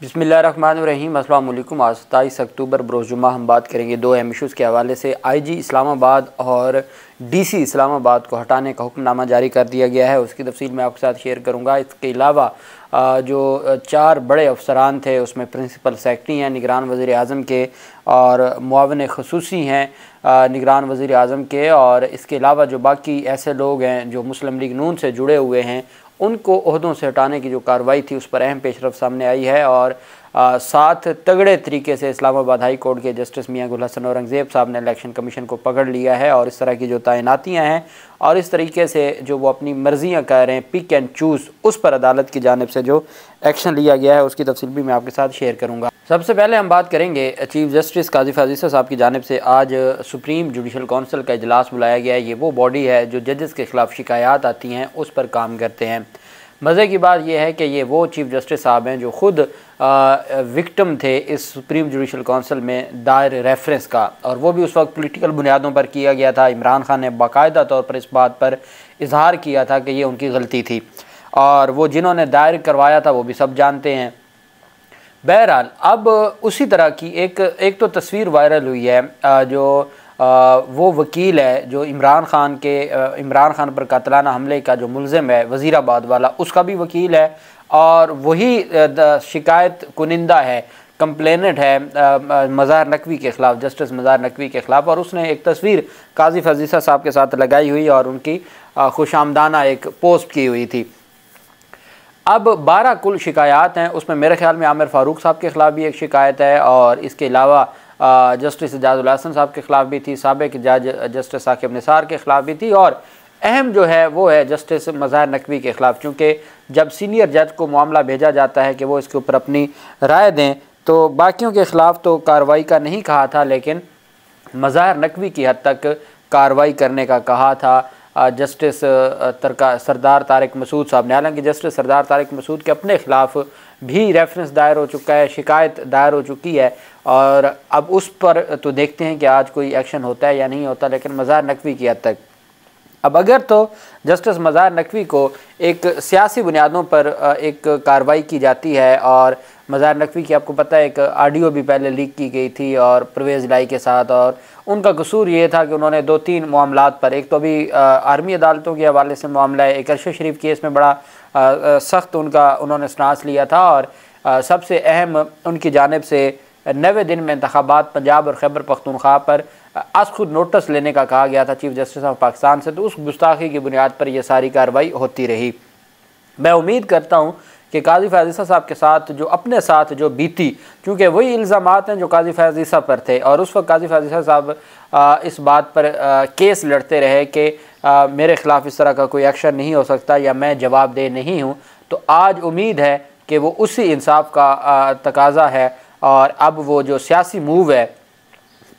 बिस्मिल्लाहिर्रहमानिर्रहीम। अस्सलाम वालेकुम। आज 27 अक्टूबर बरोज़ जुम्मा हम बात करेंगे दो अहम इशूज़ के हवाले से। आईजी इस्लामाबाद और डीसी इस्लामाबाद को हटाने का हुक्मनामा जारी कर दिया गया है, उसकी तफसील मैं आपके साथ शेयर करूँगा। इसके अलावा जो 4 बड़े अफसरान थे उसमें प्रिंसिपल सेक्रेटरी हैं निगरान वज़ीर आज़म के और मुआविन ख़ुसूसी हैं निगरान वज़ीर आज़म के, और इसके अलावा जो बाकी ऐसे लोग हैं जो मुस्लिम लीग नून से जुड़े हुए हैं उनको ओहदों से हटाने की जो कार्रवाई थी उस पर अहम पेशरफ सामने आई है। और साथ तगड़े तरीके से इस्लामाबाद हाई कोर्ट के जस्टिस मियां गुल हसन औरंगज़ेब साहब ने इलेक्शन कमीशन को पकड़ लिया है, और इस तरह की जो तैनातियाँ हैं और इस तरीके से जो वो अपनी मर्जियाँ कर रहे हैं पिक एंड चूज़, उस पर अदालत की जानिब से जो एक्शन लिया गया है उसकी तफसील भी मैं आपके साथ शेयर करूँगा। सबसे पहले हम बात करेंगे चीफ जस्टिस काजी फाजिसा साहब की जानिब से आज सुप्रीम जुडिशल काउंसिल का इजलास बुलाया गया है। ये वो बॉडी है जो जजेस के ख़िलाफ़ शिकायत आती हैं उस पर काम करते हैं। मज़े की बात यह है कि ये वो चीफ जस्टिस साहब हैं जो ख़ुद विक्टिम थे इस सुप्रीम जुडिशल काउंसिल में दायर रेफरेंस का, और वो भी उस वक्त पॉलिटिकल बुनियादों पर किया गया था। इमरान खान ने बाकायदा तौर पर इस बात पर इजहार किया था कि ये उनकी गलती थी, और वो जिन्होंने दायर करवाया था वो भी सब जानते हैं। बहरहाल अब उसी तरह की एक तो तस्वीर वायरल हुई है जो वो वकील है जो इमरान खान पर कातलाना हमले का जो मुलज़िम है वज़ीराबाद वाला, उसका भी वकील है और वही शिकायत कुनिंदा है, कंप्लेनेंट है मज़ार नकवी के ख़िलाफ़, जस्टिस मज़ार नकवी के ख़िलाफ़। और उसने एक तस्वीर काजी फाजिसा साहब के साथ लगाई हुई और उनकी खुशामदाना एक पोस्ट की हुई थी। अब 12 कुल शिकायत हैं, उसमें मेरे ख्याल में आमिर फ़ारूक साहब के ख़िलाफ़ भी एक शिकायत है, और इसके अलावा जस्टिस एजाजुल हसन साहब के ख़िलाफ़ भी थी, साबिक़ जज जस्टिस साकिब निसार के ख़िलाफ़ भी थी, और अहम जो है वो है जस्टिस मज़ार नकवी के ख़िलाफ़। चूँकि जब सीनियर जज को मामला भेजा जाता है कि वो इसके ऊपर अपनी राय दें तो बाकियों के ख़िलाफ़ तो कार्रवाई का नहीं कहा था, लेकिन मज़ार नकवी की हद तक कार्रवाई करने का कहा था जस्टिस सरदार तारिक मसूद साहब ने। हालांकि जस्टिस सरदार तारिक मसूद के अपने ख़िलाफ़ भी रेफरेंस दायर हो चुका है, शिकायत दायर हो चुकी है, और अब उस पर तो देखते हैं कि आज कोई एक्शन होता है या नहीं होता, लेकिन मज़ार नकवी की हद तक। अब अगर तो जस्टिस मज़ार नकवी को एक सियासी बुनियादों पर एक कार्रवाई की जाती है, और मज़ार नकवी की आपको पता है एक ऑडियो भी पहले लीक की गई थी और परवेज़ इलाही के साथ, और उनका कसूर ये था कि उन्होंने 2-3 मामलात पर, एक तो अभी आर्मी अदालतों के हवाले से मामला है, एक अरशद शरीफ केस में बड़ा सख्त उन्होंने स्टांस लिया था, और सबसे अहम उनकी जानिब से 90 दिन में इंतखाबात पंजाब और खैबर पख्तूनख्वा पर आज खुद नोटिस लेने का कहा गया था चीफ जस्टिस ऑफ पाकिस्तान से, तो उस गुस्ताखी की बुनियाद पर यह सारी कार्रवाई होती रही। मैं उम्मीद करता हूँ कि काजी फाजिसा साहब के साथ जो अपने साथ जो बीती, क्योंकि वही इल्ज़ामात हैं जो काजी फाजिसा पर थे, और उस वक्त काजी फाजिसा साहब इस बात पर केस लड़ते रहे कि मेरे ख़िलाफ़ इस तरह का कोई एक्शन नहीं हो सकता या मैं जवाबदेह नहीं हूँ। तो आज उम्मीद है कि वो उसी इंसाफ का तकाज़ा है, और अब वो जो सियासी मूव है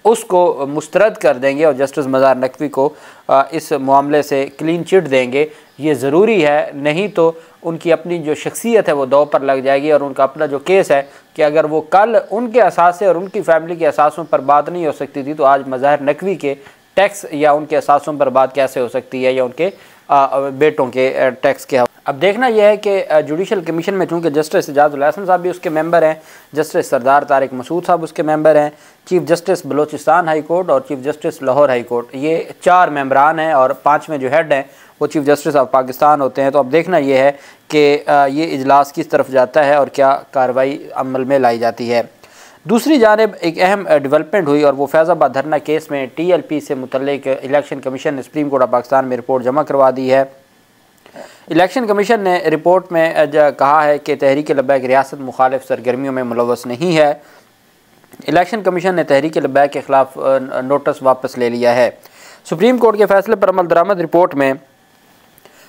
उसको मुस्तरद कर देंगे और जस्टिस मज़ार नकवी को इस मामले से क्लीन चिट देंगे। ये ज़रूरी है, नहीं तो उनकी अपनी जो शख्सियत है वो दाव पर लग जाएगी, और उनका अपना जो केस है कि अगर वो कल उनके असासे और उनकी फैमिली के असासों पर बात नहीं हो सकती थी तो आज मज़ार नकवी के टैक्स या उनके असासों पर बात कैसे हो सकती है, या उनके बेटों के टैक्स के। अब देखना यह है कि जुडिशल कमीशन में चूँकि जस्टिस एजाजुल हसन साहब भी उसके मेंबर हैं, जस्टिस सरदार तारिक मसूद साहब उसके मेंबर हैं, chief justice Balochistan high court और chief justice Lahore high court, ये 4 मेंबरान हैं, और 5वें जो हेड हैं वो चीफ जस्टिस ऑफ पाकिस्तान होते हैं। तो अब देखना यह है कि ये इजलास किस तरफ जाता है और क्या कार्रवाई अमल में लाई जाती है। दूसरी जानिब एक अहम डेवलपमेंट हुई, और वो फैज़ाबाद धरना केस में TLP से मुतल्लिक इलेक्शन कमीशन ने सुप्रीम कोर्ट ऑफ पाकिस्तान में रिपोर्ट जमा करवा दी है। इलेक्शन कमीशन ने रिपोर्ट में कहा है कि तहरीक लब्बैक रियासत मुखालिफ सरगर्मियों में मुलव्वस नहीं है। इलेक्शन कमीशन ने तहरीक लब्बैक के ख़िलाफ़ नोटिस वापस ले लिया है। सुप्रीम कोर्ट के फैसले पर अमल दरामद रिपोर्ट में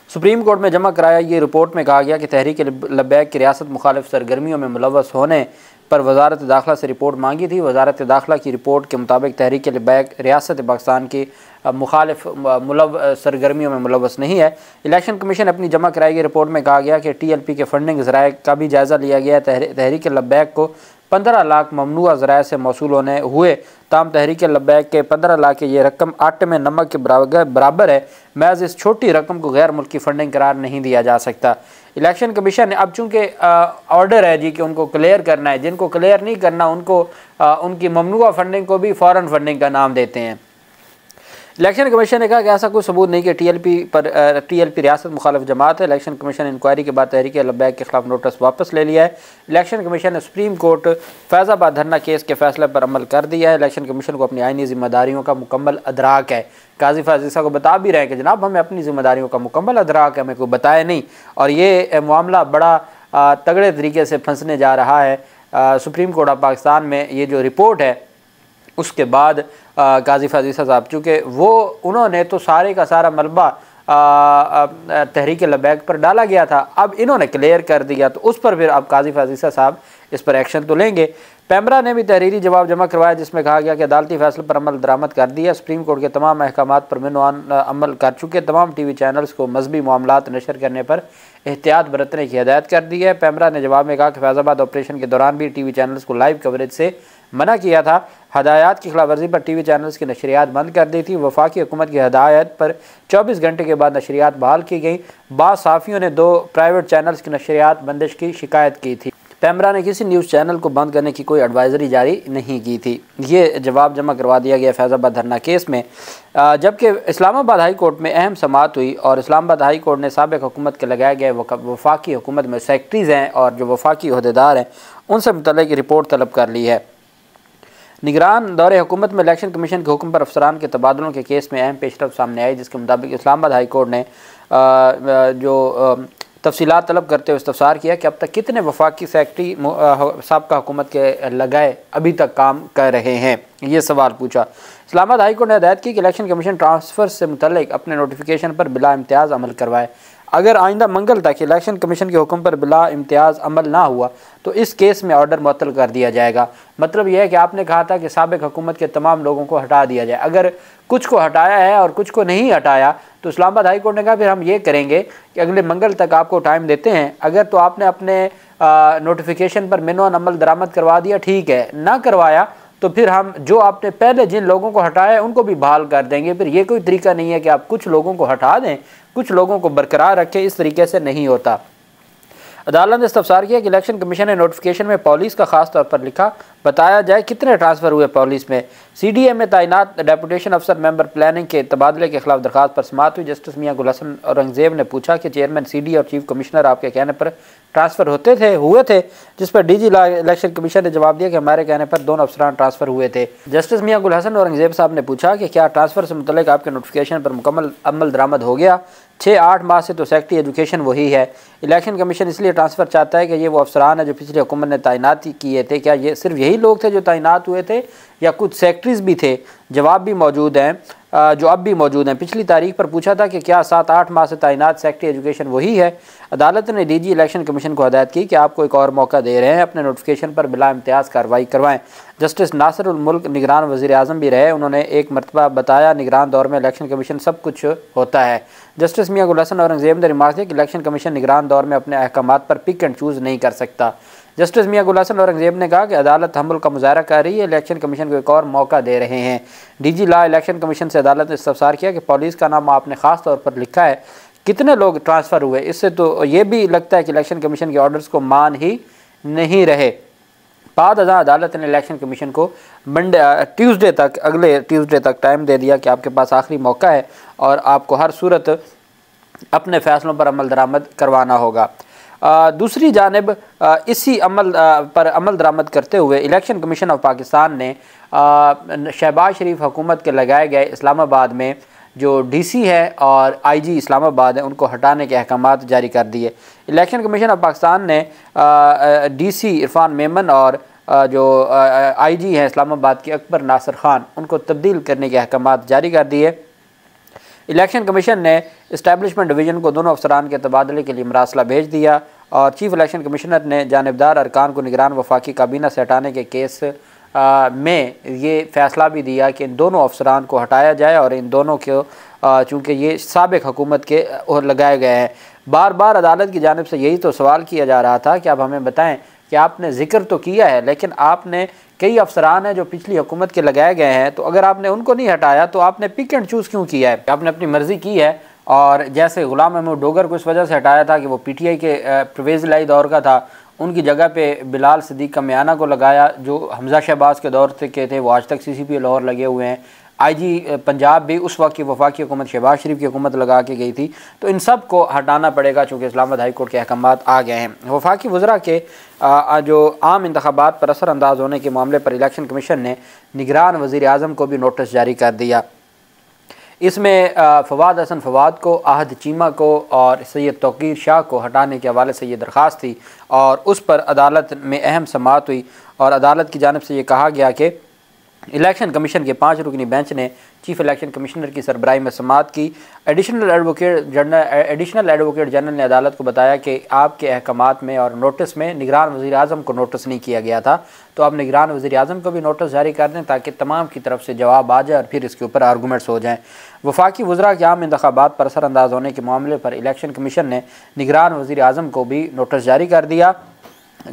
सुप्रीम कोर्ट में जमा कराया ये रिपोर्ट में कहा गया कि तहरीक लब्बैक की रियासत मुखालिफ सरगर्मियों में मुलव्वस होने पर वजारत दाखिला से रिपोर्ट मांगी थी। वजारत दाखिला की रिपोर्ट के मुताबिक तहरीक लब्बैक रियासत पाकिस्तान की मुखालिफ सरगर्मियों में मुलव्वस नहीं है। इलेक्शन कमीशन अपनी जमा कराई गई रिपोर्ट में कहा गया कि TLP के फंडिंग ज़राए का भी जायज़ा लिया गया। तहरीक लब्बैक को 15 लाख ममनुआ ज़राए से मौसूल होने हुए। ताम तहरीक लब्बैक के 15 लाख ये रकम आटे में नमक के बराबर है। महज इस छोटी रकम को गैर मुल्की फ़ंडिंग करार नहीं दिया जा सकता। इलेक्शन कमीशन ने अब चूँकि ऑर्डर है जी कि उनको क्लियर करना है, जिनको क्लियर नहीं करना उनको उनकी ममनुआ फ़ंडिंग को भी फ़ौरन फंडिंग का नाम देते हैं। इलेक्शन कमीशन ने कहा कि ऐसा कोई सबूत नहीं कि टीएलपी रियासत मुखालिफ जमात है। इलेक्शन कमीशन ने इंक्वायरी के बाद तहरीक लब्बैक के खिलाफ नोटिस वापस ले लिया है। इलेक्शन कमीशन ने सुप्रीम कोर्ट फैज़ाबाद धरना केस के फैसले पर अमल कर दिया है। इलेक्शन कमीशन को अपनी आईनी जिम्मेदारियों का मुकम्मल अदराक है। काजी फाजीसा को बता भी रहे हैं कि जनाब हमें अपनी जिम्मेदारियों का मुकम्मल अदराक है, हमें कोई बताया नहीं, और ये मामला बड़ा तगड़े तरीके से फंसने जा रहा है। सुप्रीम कोर्ट ऑफ पाकिस्तान में ये जो रिपोर्ट है उसके बाद काजी फाजीसा साहब, चूँकि उन्होंने तो सारे का सारा मलबा तहरीक लब्बैक पर डाला गया था, अब इन्होंने क्लियर कर दिया तो उस पर फिर अब काजी फाजीसा साहब इस पर एक्शन तो लेंगे। पैमरा ने भी तहरीरी जवाब जमा करवाया जिसमें कहा गया कि अदालती फैसले पर अमल दरामद कर दिया। सुप्रीम कोर्ट के तमाम अहकामात पर मिनवान अमल कर चुके तमाम टीवी चैनल्स को मजहबी मामलात नशर करने पर एहतियात बरतने की हिदायत कर दी है। पैमरा ने जवाब में कहा कि फैज़ाबाद ऑपरेशन के दौरान भी टीवी चैनल्स को लाइव कवरेज से मना किया था। हदायत की खिलाफ वर्जी पर टीवी चैनल्स की नशरियात बंद कर दी थी। वफाकी हुकूमत की हदायत पर 24 घंटे के बाद नशरियात बहाल की गई। बाद साफ़ियों ने 2 प्राइवेट चैनल्स की नशरियात बंदिश की शिकायत की थी। पैमरा ने किसी न्यूज़ चैनल को बंद करने की कोई एडवाइजरी जारी नहीं की थी। ये जवाब जमा करवा दिया गया फैज़ाबाद धरना केस में। जबकि इस्लामाबाद हाई कोर्ट में अहम समाअत हुई और इस्लामाबाद हाई कोर्ट ने साबिक़ हुकूमत के लगाए गए वफाकी हुकूमत में सेक्रेटरीज़ हैं और जो वफाकी अहदेदार हैं उनसे मुतल्लिक़ रिपोर्ट तलब कर ली है। निगरान दौरे हुकूमत में इलेक्शन कमीशन के हुक्म पर अफसरान के तबादलों के केस में अहम पेशरफ सामने आई, जिसके मुताबिक इस्लामाबाद हाई कोर्ट ने जो तफसीलात तलब करते हुए इस्तफसार किया कि अब तक कितने वफाकी सेक्रेटरी साबका हुकूमत के लगाए अभी तक काम कर रहे हैं, ये सवाल पूछा। इस्लामाबाद हाई कोर्ट ने हदायत की कि इलेक्शन कमीशन ट्रांसफ़र से मुतल्लिक अपने नोटिफिकेशन पर बिला इम्तियाज़ अमल करवाए। अगर आइंदा मंगल तक इलेक्शन कमीशन के हुक्म पर बिला इम्तियाज़ अमल ना हुआ तो इस केस में ऑर्डर मुअत्तल कर दिया जाएगा। मतलब यह है कि आपने कहा था कि साबिक़ हुकूमत के तमाम लोगों को हटा दिया जाए, अगर कुछ को हटाया है और कुछ को नहीं हटाया तो इस्लामाबाद हाई कोर्ट ने कहा फिर हम ये करेंगे कि अगले मंगल तक आपको टाइम देते हैं। अगर तो आपने अपने नोटिफिकेशन पर मिनवान अमल दरामद करवा दिया ठीक है, ना करवाया तो फिर हम जो आपने पहले जिन लोगों को हटाया उनको भी बहाल कर देंगे। फिर ये कोई तरीका नहीं है कि आप कुछ लोगों को हटा दें कुछ लोगों को बरकरार रखें, इस तरीके से नहीं होता। अदालत ने इस्तफसार किया कि इलेक्शन कमीशन ने नोटिफिकेशन में पॉलिस का खास तौर पर लिखा बताया जाए कितने ट्रांसफ़र हुए पॉलिस में। CDA में तैनात डेपुटेशन अफसर मेंबर प्लानिंग के तबादले के खिलाफ दरखास्त पर समाअत हुई। जस्टिस मियां गुल हसन औरंगजेब ने पूछा कि चेयरमैन CD और चीफ कमिश्नर आपके कहने पर ट्रांसफ़र हुए थे, जिस पर DG इलेक्शन कमीशन ने जवाब दिया कि हमारे कहने पर दोनों अफसरान ट्रांसफ़र हुए थे। जस्टिस मियां गुल हसन औरंगजेब साहब ने पूछा कि क्या ट्रांसफ़र से मुतल्लिक आपके नोटिफिकेशन पर मुकम्मल अमल दरामद हो गया? 6-8 माह से तो सेक्रेटरी एजुकेशन वही है। इलेक्शन कमीशन इसलिए ट्रांसफ़र चाहता है कि ये वो अफसरान है जो पिछली हुकूमत ने तैनाती किए थे। क्या ये सिर्फ यही लोग थे जो तैनात हुए थे या कुछ सेक्रेटरीज़ भी थे? जवाब भी मौजूद हैं जो अब भी मौजूद हैं। पिछली तारीख पर पूछा था कि क्या 7-8 माह से तैनात सेक्रेटरी एजुकेशन वही है? अदालत ने DG इलेक्शन कमीशन को हदायत की कि आपको एक और मौका दे रहे हैं, अपने नोटिफिकेशन पर बिला इम्तियाज़ कार्रवाई करवाएं। जस्टिस नासिर उल मुल्क निगरान वज़ीर आज़म भी रहे, उन्होंने एक मरतबा बताया निगरान दौर में इलेक्शन कमीशन सब कुछ होता है। जस्टिस मियां गुल हसन औरंगजेब ने रिमार्क किया कि इलेक्शन कमीशन निगरान दौर में अपने अहकामात पर पिक एंड चूज़ नहीं कर सकता। जस्टिस मियां गुल हसन औरंगजेब ने कहा कि अदालत तहम्मुल का मुजाहरा कर रही है, इलेक्शन कमीशन को एक और मौका दे रहे हैं। DG लॉ इलेक्शन कमीशन से अदालत ने इस्तफसार किया कि पुलिस का नाम आपने ख़ास तौर पर लिखा है, कितने लोग ट्रांसफ़र हुए? इससे तो ये भी लगता है कि इलेक्शन कमीशन के ऑर्डर्स को मान ही नहीं रहे। बाद अदालत ने इलेक्शन कमीशन को अगले ट्यूसडे तक टाइम दे दिया कि आपके पास आखिरी मौका है और आपको हर सूरत अपने फ़ैसलों पर अमल दरामद करवाना होगा। दूसरी जानिब इसी पर अमल दरामद करते हुए इलेक्शन कमीशन ऑफ पाकिस्तान ने शहबाज शरीफ हुकूमत के लगाए गए इस्लामाबाद में जो DC है और IG इस्लामाबाद है उनको हटाने के अहकामात जारी कर दिए। इलेक्शन कमीशन ऑफ पाकिस्तान ने DC इरफान मेमन और जो IG हैं इस्लामाबाद के अकबर नासिर खान उनको तब्दील करने के अहकामात जारी कर दिए। इलेक्शन कमीशन ने इस्टेब्लिशमेंट डिवीज़न को दोनों अफसरान के तबादले के लिए मरासला भेज दिया और चीफ इलेक्शन कमिश्नर ने जानिबदार अरकान को निगरान वफाकी काबीना से हटाने के केस में ये फ़ैसला भी दिया कि इन दोनों अफसरान को हटाया जाए और इन दोनों को चूँकि ये साबिक़ हुकूमत के लगाए गए हैं। बार बार अदालत की जानिब से यही तो सवाल किया जा रहा था कि अब हमें बताएं कि आपने ज़िक्र तो किया है, लेकिन आपने कई अफसरान हैं जो पिछली हुकूमत के लगाए गए हैं, तो अगर आपने उनको नहीं हटाया तो आपने पिक एंड चूज़ क्यों किया है? आपने अपनी मर्ज़ी की है। और जैसे ग़ुलाम महमूद डोगर को इस वजह से हटाया था कि वो PTI के परवेज़ इलाही दौर का था, उनकी जगह पे बिलाल सिद्दीक़ कमियाना को लगाया जो हमज़ा शहबाज के दौर से के थे, वो आज तक CCP लाहौर लगे हुए हैं। IG पंजाब भी उस वक्त की वफाकी हुकूमत शहबाज शरीफ की हुकूमत लगा के गई थी। तो इन सब को हटाना पड़ेगा चूँकि इस्लामाबाद हाई कोर्ट के अहकामात आ गए हैं। वफाकी वज़रा के जो आम इंतखाबात पर असर अंदाज होने के मामले पर इलेक्शन कमीशन ने निगरान वज़ीर आज़म को भी नोटिस जारी कर दिया। इसमें फवाद हसन फवाद को, आहद चीमा को और सैयद तौकीर शाह को हटाने के हवाले से ये दरख्वास्त थी और उस पर अदालत में अहम समाअत हुई और अदालत की जानिब से ये कहा गया कि इलेक्शन कमीशन के 5 रुकनी बेंच ने चीफ इलेक्शन कमिश्नर की सरबराही में समाअत की। एडिशनल एडवोकेट जनरल ने अदालत को बताया कि आपके अहकामात में और नोटिस में निगरान वज़ीर आज़म को नोटिस नहीं किया गया था, तो आप निगरान वज़ीर आज़म को भी नोटिस जारी कर दें ताकि तमाम की तरफ से जवाब आ जाए और फिर इसके ऊपर आर्गूमेंट्स हो जाएँ। वफाकी वज़रा के आम इंतखाबात पर असर अंदाज होने के मामले पर इलेक्शन कमीशन ने निगरान वज़ीर आज़म को भी नोटिस जारी कर दिया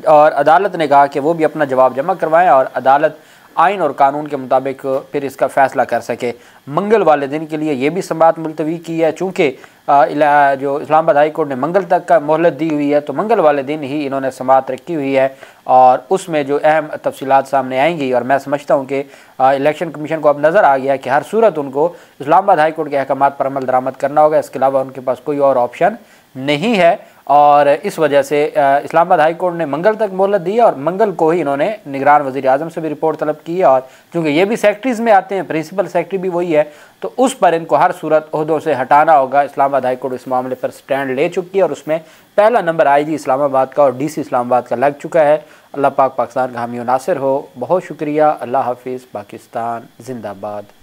और अदालत ने कहा कि वो भी अपना जवाब जमा करवाएँ और अदालत आइन और कानून के मुताबिक फिर इसका फ़ैसला कर सके। मंगल वाले दिन के लिए ये भी समाअत मुलतवी की है, चूँकि जो इस्लामाबाद हाई कोर्ट ने मंगल तक का मोहलत दी हुई है, तो मंगल वाले दिन ही इन्होंने समाअत रखी हुई है और उसमें जो अहम तफसीलात सामने आएंगी। और मैं समझता हूँ कि इलेक्शन कमीशन को अब नज़र आ गया कि हर सूरत उनको इस्लामाबाद हाई कोर्ट के अहकामात पर अमल दरामद करना होगा, इसके अलावा उनके पास कोई और ऑप्शन नहीं है। और इस वजह से इस्लामाबाद हाई कोर्ट ने मंगल तक मोहलत दी है और मंगल को ही इन्होंने निगरान वज़ीर आज़म से भी रिपोर्ट तलब की है और चूँकि ये भी सेक्रेटरीज़ में आते हैं, प्रिंसिपल सेक्रेटरी भी वही है, तो उस पर इनको हर सूरत ओहदों से हटाना होगा। इस्लामाबाद हाई कोर्ट इस मामले पर स्टैंड ले चुकी है और उसमें पहला नंबर IG इस्लामाबाद का और DC इस्लामाबाद का लग चुका है। अल्लाह पाक पाकिस्तान का हामी नासिर हो। बहुत शुक्रिया। अल्लाह हाफिज़। पाकिस्तान जिंदाबाद।